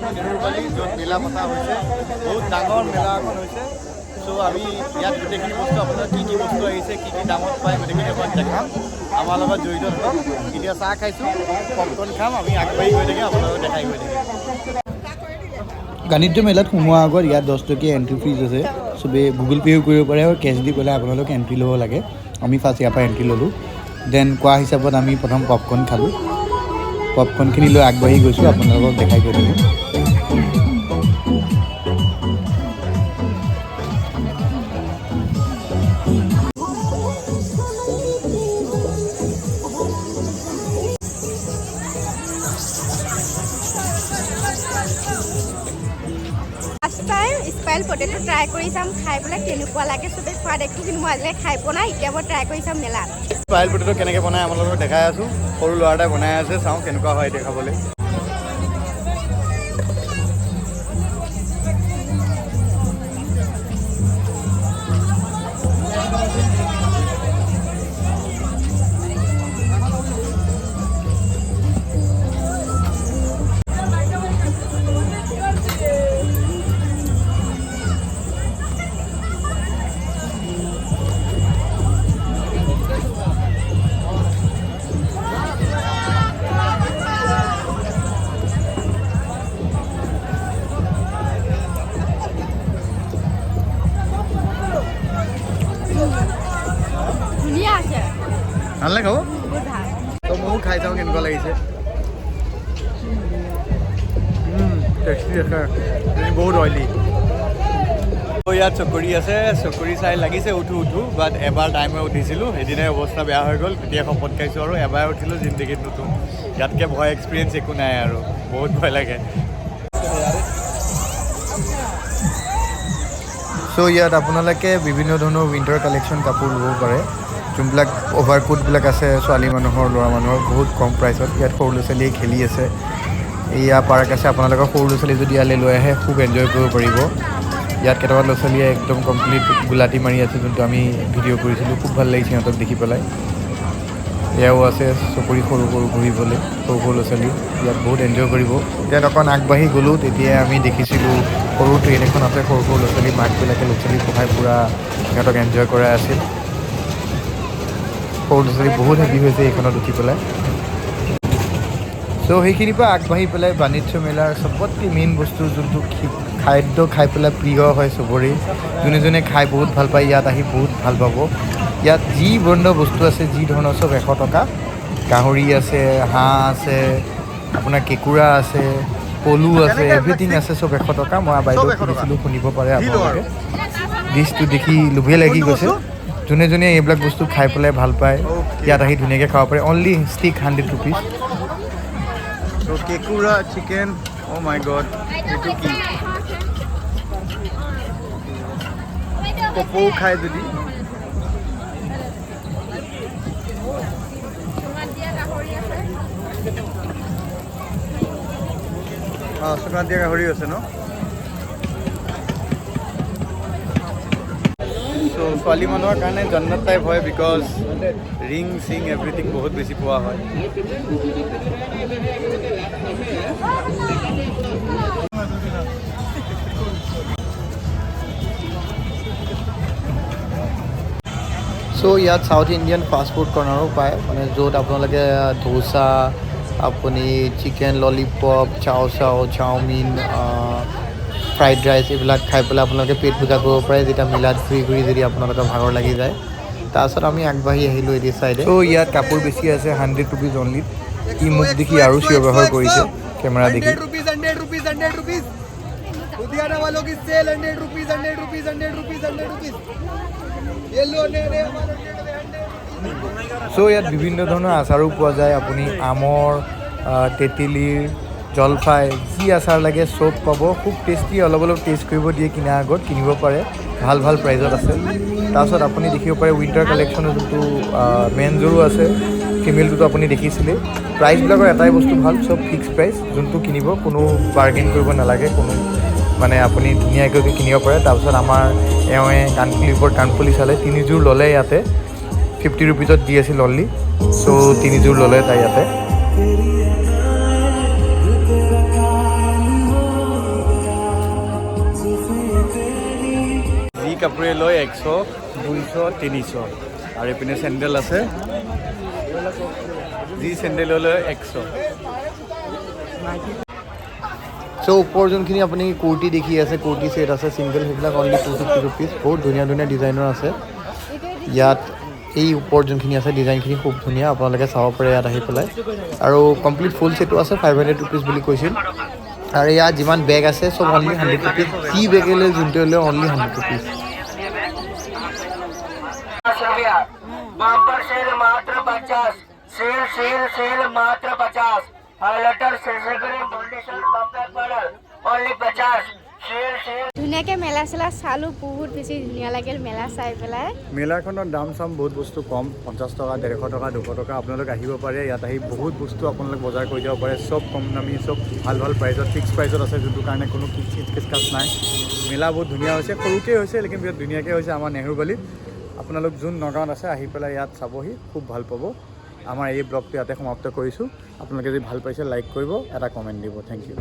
আমি নেহেৰুবালি য'ত মেলা পতা হৈছে বহুত ডাঙৰ মেলা এখন হৈছে চ' আমি ইয়াত গোটেইখিনি বস্তু আপোনাৰ কি কি বস্তু আহিছে কি কি দামত পায় গোটেইখিনি আপোনাক দেখাম আমাৰ লগত জড়িত থাকক এতিয়া চাহ খাইছোঁ পপকৰ্ণ খাম আমি আগবাঢ়ি গৈ থাকিম আপোনালোকক দেখাই গৈ থাকিম বাণিজ্য মেলাত সোমোৱাৰ আগত ইয়াত 10 টকীয়া এণ্ট্ৰি ফিজ আছে চবেই গুগল পে'ও কৰিব পাৰে আৰু কেছ দি পেলাই আপোনালোক এণ্ট্ৰি ল'ব লাগে আমি ফাৰ্ষ্ট ইয়াৰ পৰা এণ্ট্ৰি ল'লোঁ দেন কোৱা হিচাপত আমি প্ৰথম পপকৰ্ণ খালোঁ পপকৰ্ণখিনি লৈ আগবাঢ়ি গৈছোঁ আপোনালোকক দেখাই গৈ থাকিম স্পাইল পটেটো ট্ৰাই কৰি চাম খাই পেলাই কেনেকুৱা লাগে চবেই খোৱা দেখোঁ কিন্তু মই আজিলৈ খাই পোৱা নাই এতিয়া মই ট্ৰাই কৰি চাম মেলাত স্পাইল পটেটো কেনেকৈ বনাই আপোনালোকক দেখাই আছোঁ সৰু ল'ৰা এটাই বনাই আছে চাওঁ কেনেকুৱা হয় দেখাবলৈ ভাল লাগে খাব তো ময়ো খাই চাওঁ কেনেকুৱা লাগিছে টেষ্টি আছে বহুত অইলি ইয়াত চকৰি আছে চকৰি চাই লাগিছে উঠো বাট এবাৰ টাইমে উঠিছিলোঁ এদিনাই অৱস্থা বেয়া হৈ গ'ল তেতিয়া শপত খাইছোঁ আৰু এবাৰ উঠিলোঁ জিন্দগীত নুঠো ইয়াতকৈ ভয় এক্সপিৰিয়েঞ্চ একো নাই আৰু বহুত ভয় লাগে চ' ইয়াত আপোনালোকে বিভিন্ন ধৰণৰ উইণ্টাৰ কালেকশ্যন কাপোৰ ল'ব পাৰে যোনবিলাক অভাৰকোটবিলাক আছে ছোৱালী মানুহৰ ল'ৰা মানুহৰ বহুত কম প্ৰাইচত ইয়াত সৰু ল'ৰা ছোৱালীয়ে খেলি আছে এয়া পাৰ্ক আছে আপোনালোকৰ সৰু ল'ৰা ছোৱালী যদি ইয়ালৈ লৈ আহে খুব এনজয় কৰিব পাৰিব ইয়াত কেইটামান ল'ৰা ছোৱালীয়ে একদম কমপ্লিট গোলাটি মাৰি আছে যোনটো আমি ভিডিঅ' কৰিছিলোঁ খুব ভাল লাগিছে সিহঁতক দেখি পেলাই এয়াও আছে চকৰি সৰু সৰু ঘূৰিবলৈ সৰু সৰু ল'ৰা ছোৱালী ইয়াত বহুত এনজয় কৰিব ইয়াত অকণ আগবাঢ়ি গ'লোঁ তেতিয়া আমি দেখিছিলোঁ সৰু ট্ৰেইন এখন আছে সৰু সৰু ল'ৰা ছোৱালী মাকবিলাকে ল'ৰা ছোৱালী পঢ়াই পূৰা সিহঁতক এনজয় কৰাই আছিল সৰু ল'ৰা ছোৱালী বহুত হেপী হৈছে এইখনত উঠি পেলাই চ' সেইখিনিৰ পৰা আগবাঢ়ি পেলাই বাণিজ্য মেলাৰ চবতকৈ মেইন বস্তু যোনটো খাদ্য খাই পেলাই প্ৰিয় হয় চবৰে যোনে যোনে খাই বহুত ভাল পায় ইয়াত আহি বহুত ভাল পাব ইয়াত যি বন্ধ বস্তু আছে যি ধৰণৰ চব 100 টকা গাহৰি আছে হাঁহ আছে আপোনাৰ কেঁকুৰা আছে পলু আছে এভৰিথিং আছে চব 100 টকা মই বাইদেউক সুধিছিলোঁ শুনিব পাৰে আপোনালোকে ডিছটো দেখি লোভে লাগি গৈছে যোনে যোনে এইবিলাক বস্তু খাই পেলাই ভাল পায় ইয়াত আহি ধুনীয়াকৈ খাব পাৰে অনলি ষ্টিক 100 ৰুপিজ তো কেঁকুৰা চিকেন অ' মাই গড এইটো কি কপৌ খাই যদি অঁ চুঙাত দিয়া গাহৰি আছে ন চ' ছোৱালী মানুহৰ কাৰণে জন্নত টাইপ হয় বিকজ ৰিং চিং এভৰিথিং বহুত বেছি পোৱা হয় চ' ইয়াত চাউথ ইণ্ডিয়ান ফাষ্ট ফুড কৰ্ণাৰো পায় মানে য'ত আপোনালোকে ধোচা আপুনি chicken lollipop chowmein fried rice এইবিলাক খাই পেলাই আপোনালোকে পেট পূজা কৰিব পাৰে যেতিয়া মিলাত ঘূৰি যদি আপোনালোকৰ ভাগৰ লাগি যায় তাৰপিছত আমি আগবাঢ়ি আহিলোঁ এটি চাইডে চ' ইয়াত কাপোৰ বেছি আছে 100 ৰুপিজ অনলি ই মোক দেখি আৰু চিঞৰ বাখৰ কৰিছে কেমেৰা দেখি लुधियाना वालों की सेल 100 रुपीज চ' ইয়াত বিভিন্ন ধৰণৰ আচাৰো পোৱা যায় আপুনি আমৰ তেঁতেলীৰ জলফাই যি আচাৰ লাগে চব পাব খুব টেষ্টি অলপ টেষ্ট কৰিব দিয়ে কিনাৰ আগত কিনিব পাৰে ভাল ভাল প্ৰাইজত আছে তাৰপিছত আপুনি দেখিব পাৰে উইণ্টাৰ কালেকশ্যনৰ যোনটো মেনযোৰো আছে ফিমেলটোতো আপুনি দেখিছিলে প্ৰাইচবিলাকৰ এটাই বস্তু ভাল চব ফিক্স প্ৰাইচ যোনটো কিনিব কোনো বাৰ্গেইন কৰিব নালাগে কোনো মানে আপুনি ধুনীয়াকৈ কিনিব পাৰে তাৰপিছত আমাৰ এওঁৱে কাণফুলিৰ ওপৰত কাণফুলি চালে 3যোৰ ল'লে ইয়াতে 50 ৰুপিজত দি আছিল অনলি চ' 3যোৰ ল'লে তাই ইয়াতে কাপোৰে লয় 100, 200, 300 আৰু এইপিনে চেণ্ডেল আছে যি চেণ্ডেল লয় 100 চ' ওপৰ যোনখিনি আপুনি কুৰ্তি দেখি আছে কুৰ্তি ছেট আছে ছিংগল সেইবিলাক অনলি 250 ৰুপিজ বহুত ধুনীয়া ধুনীয়া ডিজাইনৰ আছে ইয়াত এই ওপৰ যোনখিনি আছে ডিজাইনখিনি খুব ধুনীয়া আপোনালোকে চাব পাৰে ইয়াত আহি পেলাই আৰু কমপ্লিট ফুল ছেটো আছে 500 ৰুপিজ বুলি কৈছিল আৰু ইয়াত যিমান বেগ আছে চব অনলি 100 ৰুপিজ যি বেগে লৈ যোনটো হ'লে অনলি 100 ৰুপিজ बम्पर सेल मात्र 50 सेल सेल सेल मात्र 50 highlighter sensor foundation compact powder only 50 sale sale ধুনীয়াকৈ মেলা চেলা চালোঁ বহুত বেছি ধুনীয়া লাগিল মেলা চাই পেলাই মেলাখনৰ দাম চাম বহুত বস্তু কম 50 টকা 150 টকা 200 টকা আপোনালোক আহিব পাৰে ইয়াত আহি বহুত বস্তু আপোনালোক বজাৰ কৰি যাব পাৰে চব কম দামী চব ভাল ভাল প্ৰাইজত ফিক্স প্ৰাইজত আছে যোনটো কাৰণে কোনো কিচকাচ নাই মেলা বহুত ধুনীয়া হৈছে সৰুকৈ হৈছে লেকিন বিৰাট ধুনীয়াকৈ হৈছে আমাৰ নেহৰুবালিত আপোনালোক যোন নগাঁৱত আছে আহি পেলাই ইয়াত চাবহি খুব ভাল পাব আমাৰ এই ব্লগটো ইয়াতে সমাপ্ত কৰিছোঁ আপোনালোকে যদি ভাল পাইছে লাইক কৰিব এটা কমেণ্ট দিব থেংক ইউ